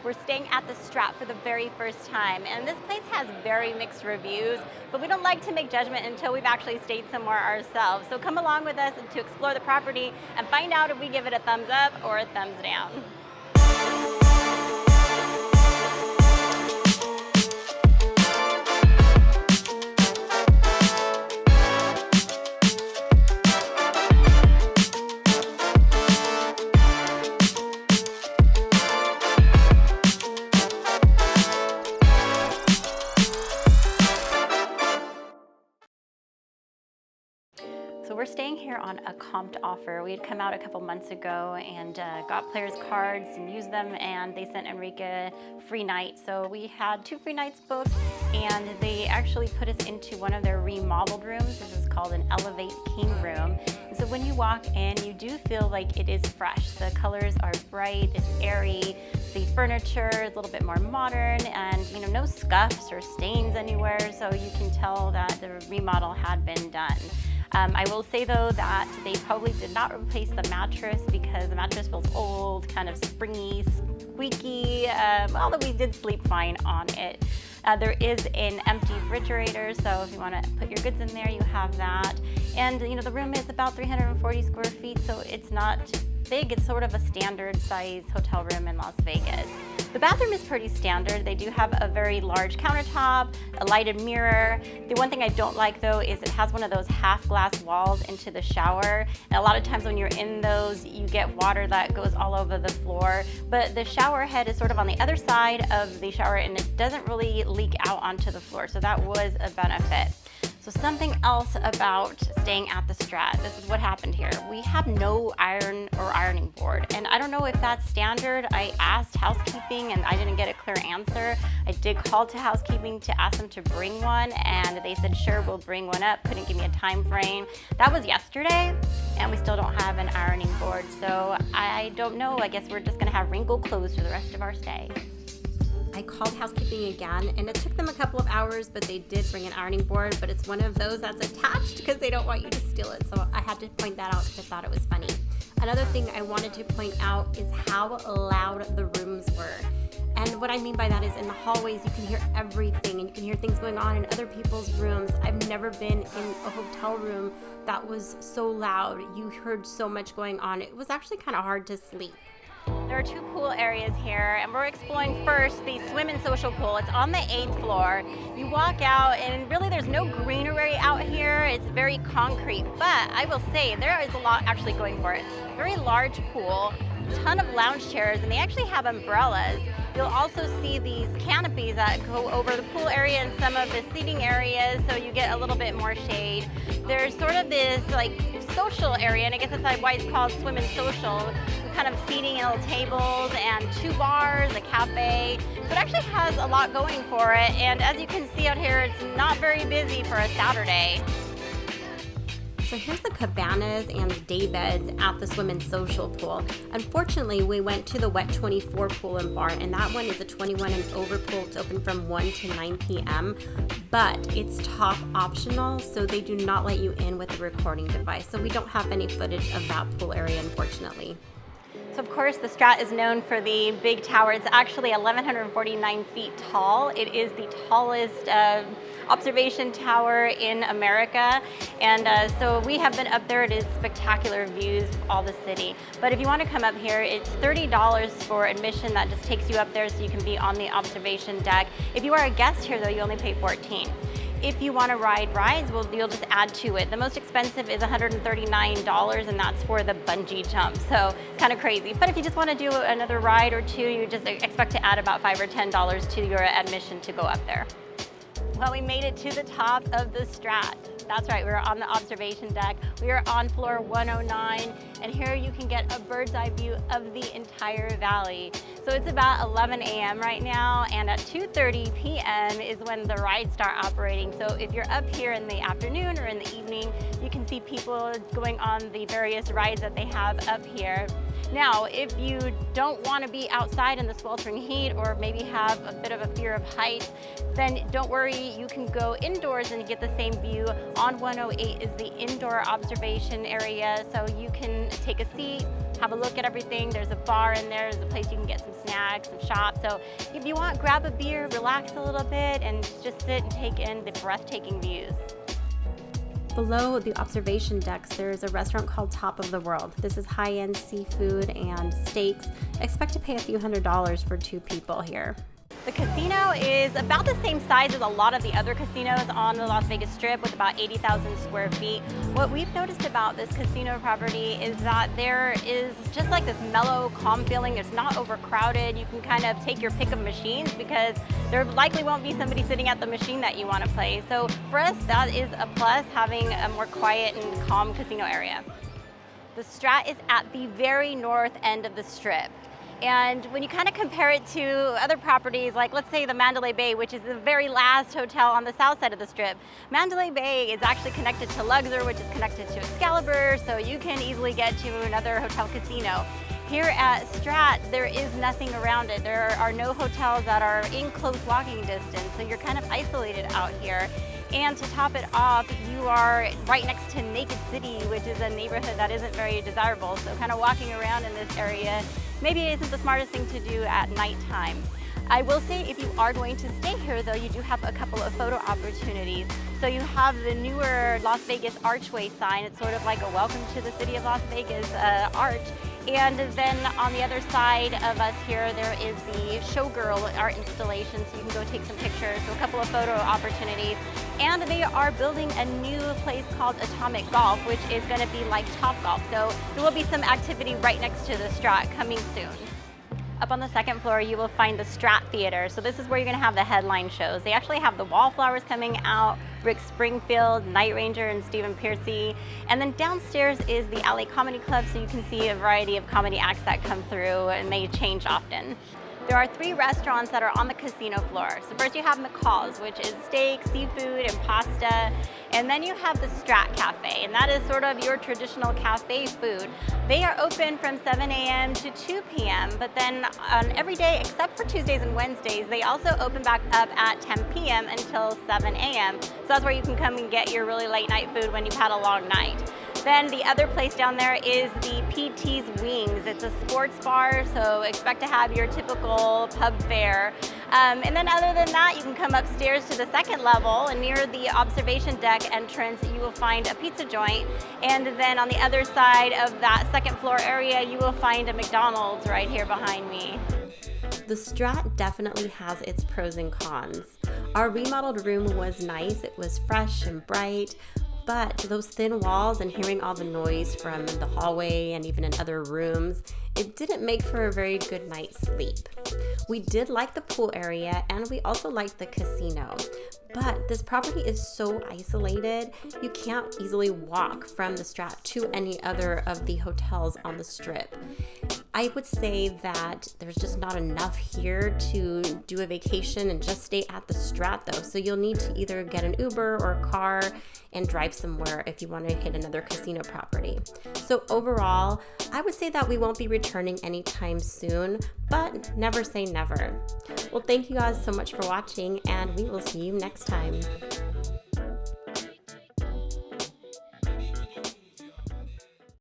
We're staying at the Strat for the very first time, and this place has very mixed reviews, but we don't like to make judgment until we've actually stayed somewhere ourselves. So come along with us to explore the property and find out if we give it a thumbs up or a thumbs down. So we're staying here on a comped offer. We had come out a couple months ago and got players cards and used them, and they sent Enrique a free night. So we had 2 free nights booked, and they actually put us into one of their remodeled rooms. This is called an Elevate King room. And so when you walk in, you do feel like it is fresh. The colors are bright, it's airy. The furniture is a little bit more modern, and no scuffs or stains anywhere, so you can tell that the remodel had been done. I will say though that they probably did not replace the mattress because the mattress feels old, kind of springy, squeaky, although we did sleep fine on it. There is an empty refrigerator, so if you want to put your goods in there, you have that. And the room is about 340 square feet, so it's not big. It's sort of a standard size hotel room in Las Vegas. The bathroom is pretty standard. They do have a very large countertop, a lighted mirror. The one thing I don't like though is it has one of those half glass walls into the shower. And a lot of times when you're in those, you get water that goes all over the floor. But the shower head is sort of on the other side of the shower, and it doesn't really leak out onto the floor. So that was a benefit. So something else about staying at the Strat, this is what happened here. We have no iron or ironing board, and I don't know if that's standard. I asked housekeeping and I didn't get a clear answer. I did call to housekeeping to ask them to bring one, and they said, sure, we'll bring one up. Couldn't give me a time frame. That was yesterday, and we still don't have an ironing board. So I don't know, I guess we're just gonna have wrinkled clothes for the rest of our stay. I called housekeeping again, and it took them a couple of hours, but they did bring an ironing board, but it's one of those that's attached because they don't want you to steal it. So I had to point that out because I thought it was funny. Another thing I wanted to point out is how loud the rooms were. And what I mean by that is in the hallways, you can hear everything, and you can hear things going on in other people's rooms. I've never been in a hotel room that was so loud. You heard so much going on. It was actually kind of hard to sleep. There are 2 pool areas here, and we're exploring first the swim and social pool. It's on the 8th floor. You walk out, and really there's no greenery out here. It's very concrete, but I will say there is a lot actually going for it. Very large pool, ton of lounge chairs, and they actually have umbrellas. You'll also see these canopies that go over the pool area and some of the seating areas, so you get a little bit more shade. There's sort of this like social area, and I guess that's why it's called swim and social. Kind of seating and little tables and 2 bars, a cafe. So it actually has a lot going for it, and as you can see out here, it's not very busy for a Saturday. So here's the cabanas and day beds at the swim and social pool. Unfortunately, we went to the Wet 24 pool and bar, and that one is a 21 and over pool. It's open from 1 to 9 p.m., but it's top optional, so they do not let you in with a recording device. So we don't have any footage of that pool area, unfortunately. So of course the Strat is known for the big tower. It's actually 1,149 feet tall. It is the tallest observation tower in America, and so we have been up there. It is spectacular views of all the city. But if you want to come up here, it's $30 for admission. That just takes you up there so you can be on the observation deck. If you are a guest here though, you only pay $14. If you want to ride rides, well, you'll just add to it. The most expensive is $139, and that's for the bungee jump, so kind of crazy. But if you just want to do another ride or 2, you just expect to add about $5 or $10 to your admission to go up there. Well, we made it to the top of the Strat. That's right, we were on the observation deck. We are on floor 109, and here you can get a bird's eye view of the entire valley. So it's about 11 a.m. right now, and at 2:30 p.m. is when the rides start operating. So if you're up here in the afternoon or in the evening, you can see people going on the various rides that they have up here. Now, if you don't want to be outside in the sweltering heat, or maybe have a bit of a fear of heights, then don't worry, you can go indoors and get the same view. On 108 is the indoor observation area, so you can take a seat, have a look at everything. There's a bar in there, there's a place you can get some snacks, some shops. So if you want, grab a beer, relax a little bit, and just sit and take in the breathtaking views. Below the observation decks, there's a restaurant called Top of the World. This is high-end seafood and steaks. Expect to pay a few $100s for 2 people here. The casino is about the same size as a lot of the other casinos on the Las Vegas Strip, with about 80,000 square feet. What we've noticed about this casino property is that there is just like this mellow, calm feeling. It's not overcrowded. You can kind of take your pick of machines because there likely won't be somebody sitting at the machine that you want to play. So for us, that is a plus, having a more quiet and calm casino area. The Strat is at the very north end of the Strip. And when you kind of compare it to other properties, like let's say the Mandalay Bay, which is the very last hotel on the south side of the Strip, Mandalay Bay is actually connected to Luxor, which is connected to Excalibur, so you can easily get to another hotel casino. Here at Strat, there is nothing around it. There are no hotels that are in close walking distance, so you're kind of isolated out here. And to top it off, you are right next to Naked City, which is a neighborhood that isn't very desirable. So kind of walking around in this area maybe isn't the smartest thing to do at nighttime. I will say if you are going to stay here though, you do have a couple of photo opportunities. So you have the newer Las Vegas Archway sign. It's sort of like a welcome to the city of Las Vegas arch. And then on the other side of us here, there is the Showgirl art installation, so you can go take some pictures, so a couple of photo opportunities. And they are building a new place called Atomic Golf, which is going to be like Top Golf. So there will be some activity right next to the Strat coming soon. Up on the second floor, you will find the Strat Theater. So this is where you're gonna have the headline shows. They actually have the Wallflowers coming out, Rick Springfield, Night Ranger, and Stephen Piercy. And then downstairs is the LA Comedy Club, so you can see a variety of comedy acts that come through, and they change often. There are 3 restaurants that are on the casino floor. So first you have McCall's, which is steak, seafood, and pasta. And then you have the Strat Cafe, and that is sort of your traditional cafe food. They are open from 7 a.m. to 2 p.m., but then on every day except for Tuesdays and Wednesdays, they also open back up at 10 p.m. until 7 a.m. So that's where you can come and get your really late night food when you've had a long night. Then the other place down there is the PT's Wings. It's a sports bar, so expect to have your typical pub fare. And then other than that, you can come upstairs to the second level, and near the observation deck entrance, you will find a pizza joint. And then on the other side of that second floor area, you will find a McDonald's right here behind me. The Strat definitely has its pros and cons. Our remodeled room was nice. It was fresh and bright. But those thin walls and hearing all the noise from the hallway and even in other rooms, it didn't make for a very good night's sleep. We did like the pool area, and we also liked the casino. But this property is so isolated, you can't easily walk from the Strat to any other of the hotels on the Strip. I would say that there's just not enough here to do a vacation and just stay at the Strat though. So you'll need to either get an Uber or a car and drive somewhere if you want to hit another casino property. So overall, I would say that we won't be returning anytime soon, but never say never. Well, thank you guys so much for watching, and we will see you next time.